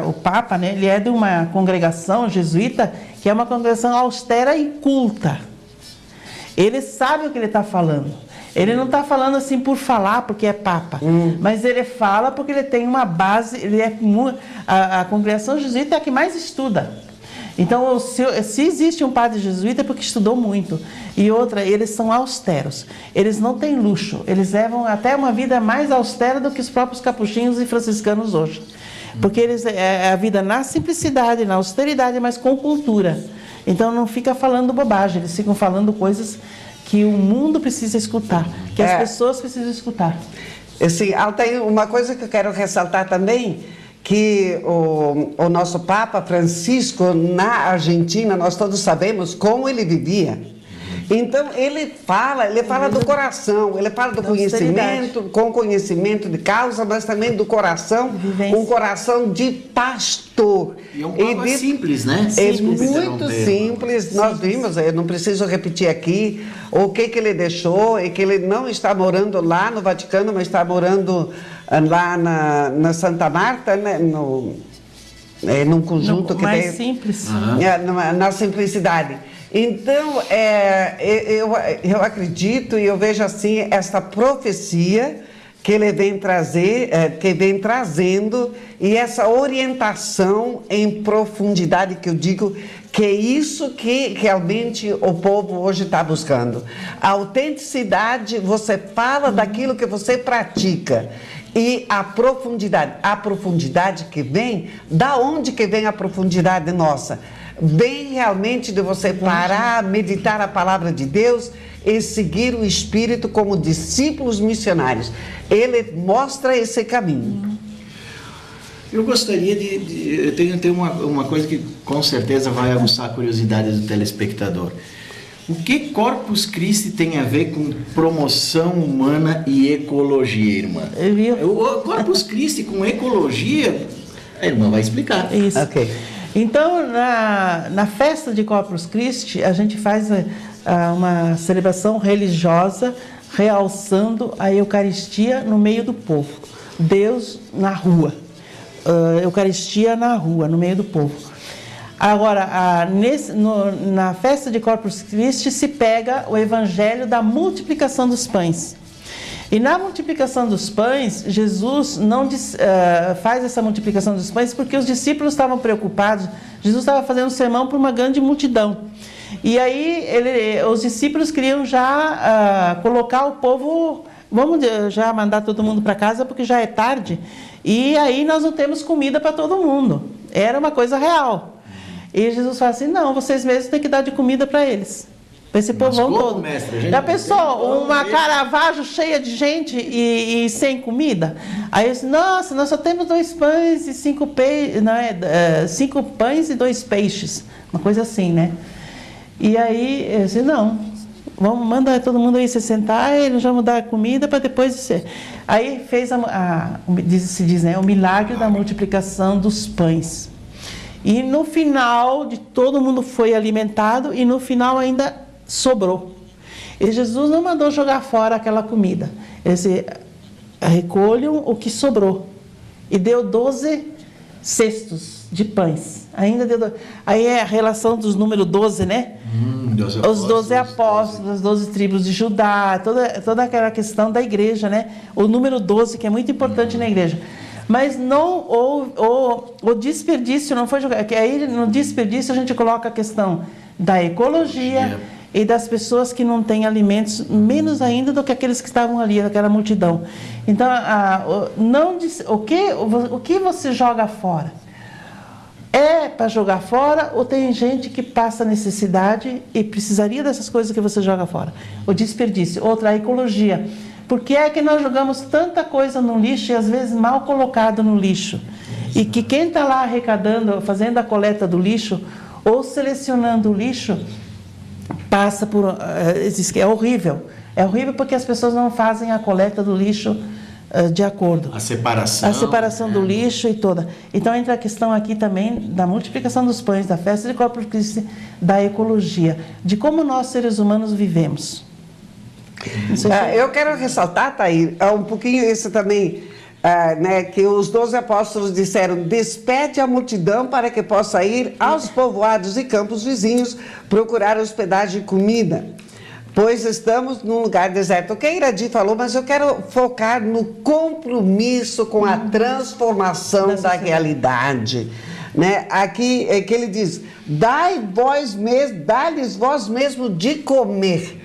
o Papa, né? Ele é de uma congregação jesuíta, que é uma congregação austera e culta. Ele sabe o que ele está falando. Ele não está falando assim por falar, porque é Papa, mas ele fala porque ele tem uma base, a congregação jesuíta é a que mais estuda. Então, se existe um padre jesuíta é porque estudou muito. E outra, eles são austeros, eles não têm luxo, eles levam até uma vida mais austera do que os próprios capuchinhos e franciscanos hoje. Porque eles é a vida na simplicidade, na austeridade, mas com cultura. Então não fica falando bobagem, eles ficam falando coisas que o mundo precisa escutar, que as pessoas precisam escutar. Assim, tem uma coisa que eu quero ressaltar também, que o nosso Papa Francisco, na Argentina, nós todos sabemos como ele vivia. Então, ele fala do coração, ele fala do conhecimento, com conhecimento de causa, mas também do coração, um coração de pastor. E um pouco simples, né? É muito simples. Nós vimos, eu não preciso repetir aqui, o que ele deixou, e que ele não está morando lá no Vaticano, mas está morando lá na Santa Marta, né? Num conjunto que mais tem... simples. Na simplicidade. Então, eu acredito e eu vejo assim, esta profecia que ele vem trazer, que vem trazendo, e essa orientação em profundidade, que eu digo que é isso que realmente o povo hoje está buscando. A autenticidade, você fala daquilo que você pratica. E a profundidade que vem, da onde que vem a profundidade nossa? Vem realmente de você parar, meditar a palavra de Deus e seguir o Espírito como discípulos missionários. Ele mostra esse caminho. Eu gostaria eu tenho uma coisa que com certeza vai aguçar a curiosidade do telespectador. O que Corpus Christi tem a ver com promoção humana e ecologia, irmã? O Corpus Christi com ecologia, a irmã vai explicar. Isso. Ok. Então, na festa de Corpus Christi, a gente faz uma celebração religiosa realçando a Eucaristia no meio do povo. Deus na rua. Eucaristia na rua, no meio do povo. Agora, na festa de Corpus Christi se pega o evangelho da multiplicação dos pães. E na multiplicação dos pães, Jesus não faz essa multiplicação dos pães porque os discípulos estavam preocupados. Jesus estava fazendo um sermão para uma grande multidão. E aí os discípulos queriam já colocar o povo, vamos já mandar todo mundo para casa porque já é tarde. E aí nós não temos comida para todo mundo. Era uma coisa real. E Jesus fala assim, não, vocês mesmos têm que dar de comida para eles. Para esse povão todo. Mestre, já pensou? Uma Caravaggio cheia de gente e sem comida? Aí eu disse, nossa, nós só temos 2 pães e 5 peixes, 5 pães e 2 peixes. Uma coisa assim, né? E aí eu disse, não, vamos mandar todo mundo aí se sentar e nós vamos dar comida para depois... Aí fez se diz, né, o milagre da multiplicação dos pães. E no final, todo mundo foi alimentado e no final ainda sobrou. E Jesus não mandou jogar fora aquela comida. Ele disse, recolham o que sobrou. E deu 12 cestos de pães. Ainda deu... Aí é a relação dos números 12, né? Os 12 apóstolos, as 12 tribos de Judá, toda aquela questão da igreja, né? O número 12, que é muito importante na igreja. Mas não o desperdício não foi jogado. Aí no desperdício a gente coloca a questão da ecologia e das pessoas que não têm alimentos, menos ainda do que aqueles que estavam ali, naquela multidão. Então, o que você joga fora? É para jogar fora ou tem gente que passa necessidade e precisaria dessas coisas que você joga fora? O desperdício. Outra, a ecologia. Por que é que nós jogamos tanta coisa no lixo e às vezes mal colocado no lixo? E que quem está lá arrecadando, fazendo a coleta do lixo ou selecionando o lixo, passa por... É horrível. É horrível porque as pessoas não fazem a coleta do lixo de acordo. A separação do lixo e toda. Então entra a questão aqui também da multiplicação dos pães, da festa de Corpus Christi, da ecologia, de como nós seres humanos vivemos. Eu quero ressaltar, Thaí, um pouquinho isso também, né, que os 12 apóstolos disseram, despede a multidão para que possa ir aos povoados e campos vizinhos procurar hospedagem e comida, pois estamos num lugar deserto. O que a Iradi falou, mas eu quero focar no compromisso com a transformação da realidade. Né? Aqui é que ele diz, dai-lhes vós mesmo de comer.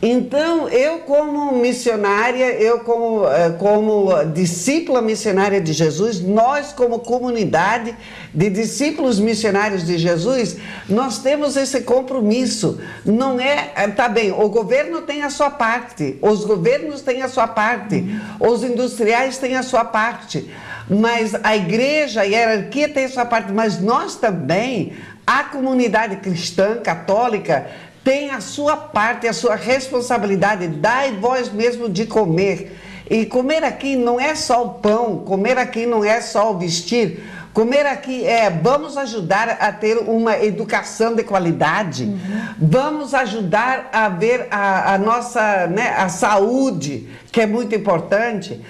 Então, eu como missionária, eu como discípula missionária de Jesus, nós como comunidade de discípulos missionários de Jesus, nós temos esse compromisso. Não é, tá bem, o governo tem a sua parte, os governos têm a sua parte, os industriais têm a sua parte, mas a igreja, a hierarquia tem a sua parte, mas nós também, a comunidade cristã, católica, tem a sua parte, a sua responsabilidade. Dai vós mesmo de comer. E comer aqui não é só o pão, comer aqui não é só o vestir. Comer aqui vamos ajudar a ter uma educação de qualidade, vamos ajudar a ver a nossa, né, a saúde, que é muito importante.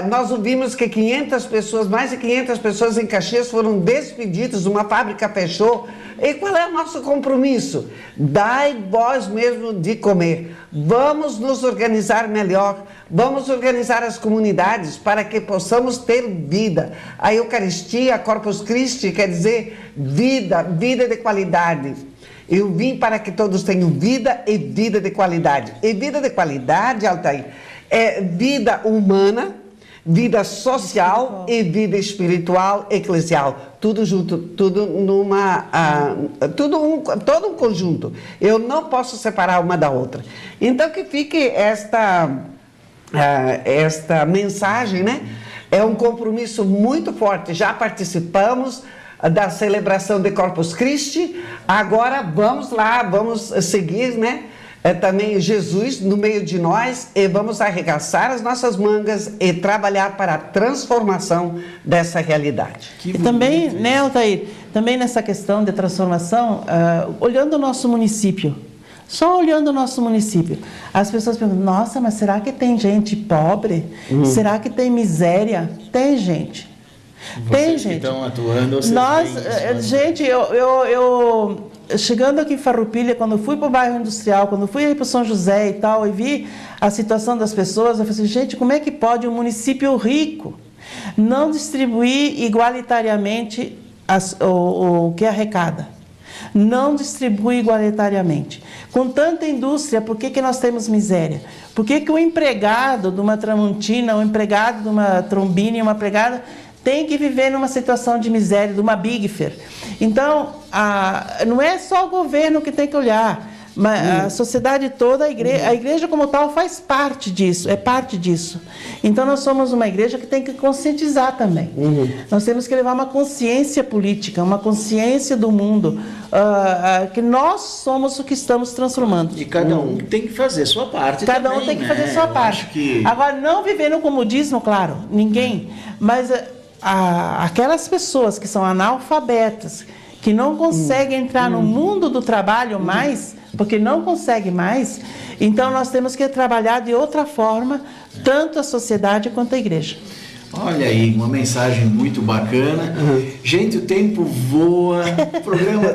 Nós ouvimos que 500 pessoas, mais de 500 pessoas em Caxias foram despedidas, uma fábrica fechou. E qual é o nosso compromisso? Dai vós mesmo de comer. Vamos nos organizar melhor, vamos organizar as comunidades para que possamos ter vida. A Eucaristia, a Corpus Christi, quer dizer vida, vida de qualidade. Eu vim para que todos tenham vida e vida de qualidade. E vida de qualidade, Altair, é vida humana, vida social e vida espiritual, eclesial, tudo junto, tudo todo um conjunto. Eu não posso separar uma da outra. Então que fique esta mensagem, né? É um compromisso muito forte. Já participamos da celebração de Corpus Christi. Agora vamos lá, vamos seguir, né? Também Jesus no meio de nós, e vamos arregaçar as nossas mangas e trabalhar para a transformação dessa realidade. E também, né, Altair, também nessa questão de transformação, olhando o nosso município, só olhando o nosso município, as pessoas perguntam, nossa, mas será que tem gente pobre? Será que tem miséria? Tem gente. Tem gente. Estão atuando, nós, gente, chegando aqui em Farroupilha, quando fui para o bairro industrial, quando fui para São José e tal, e vi a situação das pessoas, eu falei assim, gente, como é que pode um município rico não distribuir igualitariamente o que arrecada? Não distribui igualitariamente. Com tanta indústria, por que nós temos miséria? Por que o empregado de uma Tramontina, o empregado de uma Trombini, uma empregada tem que viver numa situação de miséria, de uma Bigfer? Então, não é só o governo que tem que olhar, mas a sociedade toda, a igreja como tal faz parte disso, é parte disso. Então, nós somos uma igreja que tem que conscientizar também. Nós temos que levar uma consciência política, uma consciência do mundo, que nós somos o que estamos transformando. E cada um tem que fazer sua parte Cada também, um tem que fazer sua parte. Agora, não viver no comodismo, claro, ninguém, mas aquelas pessoas que são analfabetas, que não conseguem entrar no mundo do trabalho mais, porque não conseguem mais, então nós temos que trabalhar de outra forma, tanto a sociedade quanto a igreja. Olha aí, uma mensagem muito bacana. Gente, o tempo voa, o programa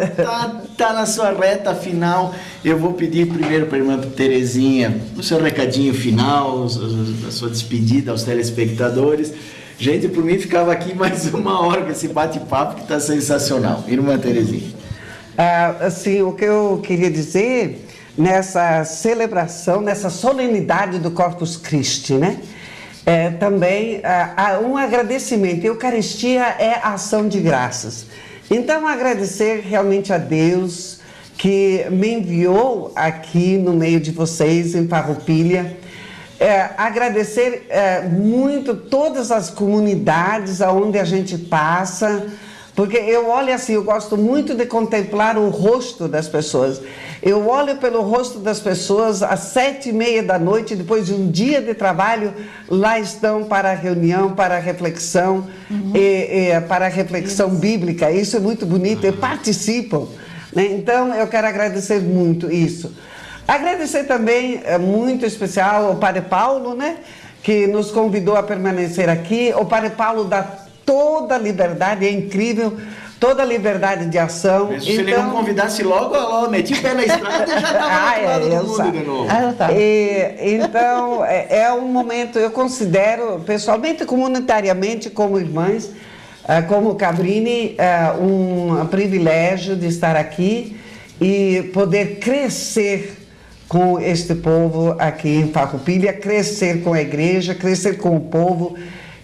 tá na sua reta final. Eu vou pedir primeiro para a irmã Terezinha o seu recadinho final, a sua despedida aos telespectadores. Gente, por mim ficava aqui mais uma hora com esse bate-papo que está sensacional. Irmã Terezinha. Assim, o que eu queria dizer nessa celebração, nessa solenidade do Corpus Christi, né? Também um agradecimento. A Eucaristia é ação de graças. Então, agradecer realmente a Deus que me enviou aqui no meio de vocês, em Farroupilha. Agradecer muito todas as comunidades aonde a gente passa, porque eu olho assim, eu gosto muito de contemplar o rosto das pessoas. Eu olho pelo rosto das pessoas às 7h30 da noite, depois de um dia de trabalho, lá estão para a reunião, para a reflexão, para a reflexão bíblica. Isso é muito bonito, e participam, né? Então, eu quero agradecer muito isso. Agradecer também, muito especial, ao Padre Paulo, né, que nos convidou a permanecer aqui. O Padre Paulo dá toda a liberdade, é incrível, toda a liberdade de ação. Mas se ele não convidasse logo, meti o pé na estrada e já estava do lado do mundo de novo. Então, é um momento, eu considero, pessoalmente, comunitariamente, como irmãs, como Cabrini, um privilégio de estar aqui e poder crescer com este povo aqui em Farroupilha, crescer com a igreja, crescer com o povo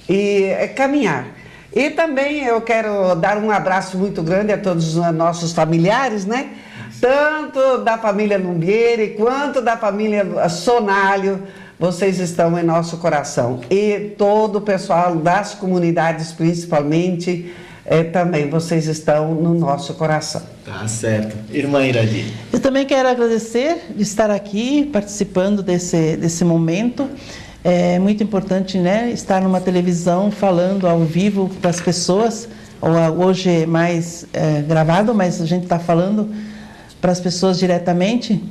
e caminhar. E também eu quero dar um abraço muito grande a todos os nossos familiares, né? Tanto da família Lumbieri quanto da família Sonalho, vocês estão em nosso coração. E todo o pessoal das comunidades, principalmente, também vocês estão no nosso coração. Tá certo. Irmã Iradi. Eu também quero agradecer de estar aqui, participando desse momento. É muito importante, né, estar numa televisão falando ao vivo para as pessoas. Hoje é mais gravado, mas a gente está falando para as pessoas diretamente.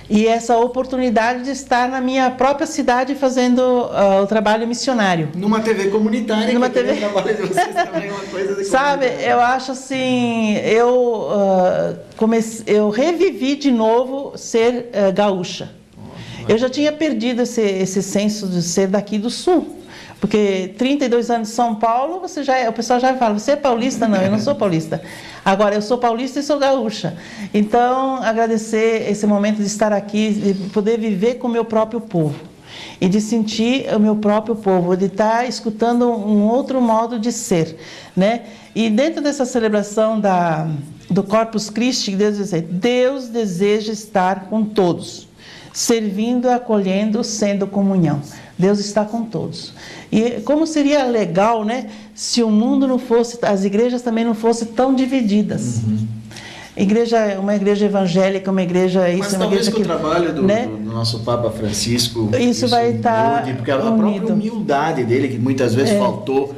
E essa oportunidade de estar na minha própria cidade fazendo o trabalho missionário. Numa TV comunitária. Numa TV. O trabalho de vocês também é uma coisa de Sabe, eu acho assim, eu revivi de novo ser gaúcha. Eu já tinha perdido esse senso de ser daqui do Sul. Porque 32 anos em São Paulo, o pessoal já fala, você é paulista? Não, eu não sou paulista. Agora, eu sou paulista e sou gaúcha. Então, agradecer esse momento de estar aqui, de poder viver com o meu próprio povo. E de sentir o meu próprio povo, de estar escutando um outro modo de ser, né? E dentro dessa celebração do Corpus Christi, Deus deseja estar com todos, servindo, acolhendo, sendo comunhão. Deus está com todos. E como seria legal, né, se o mundo não fosse, as igrejas também não fossem tão divididas. Uma igreja evangélica, uma igreja isso, mas uma talvez igreja com o trabalho do, né? do nosso Papa Francisco isso vai estar porque a própria humildade dele, que muitas vezes faltou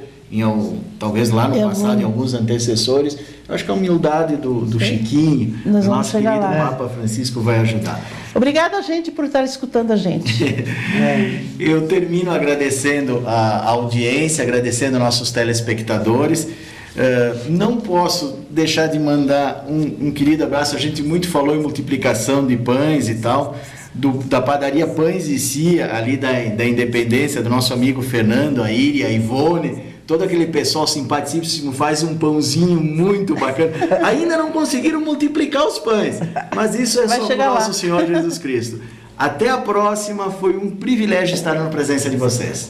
talvez lá no passado, em alguns antecessores, eu acho que a humildade do Chiquinho, do nosso querido Papa Francisco, vai ajudar. Obrigada, gente, por estar escutando a gente. Eu termino agradecendo a audiência, agradecendo nossos telespectadores. Não posso deixar de mandar um querido abraço. A gente muito falou em multiplicação de pães e tal, da padaria Pães e Cia, ali da Independência, do nosso amigo Fernando, a Iri, a Ivone, todo aquele pessoal simpaticíssimo, faz um pãozinho muito bacana. Ainda não conseguiram multiplicar os pães, mas isso é só o nosso Senhor Jesus Cristo. Até a próxima, foi um privilégio estar na presença de vocês.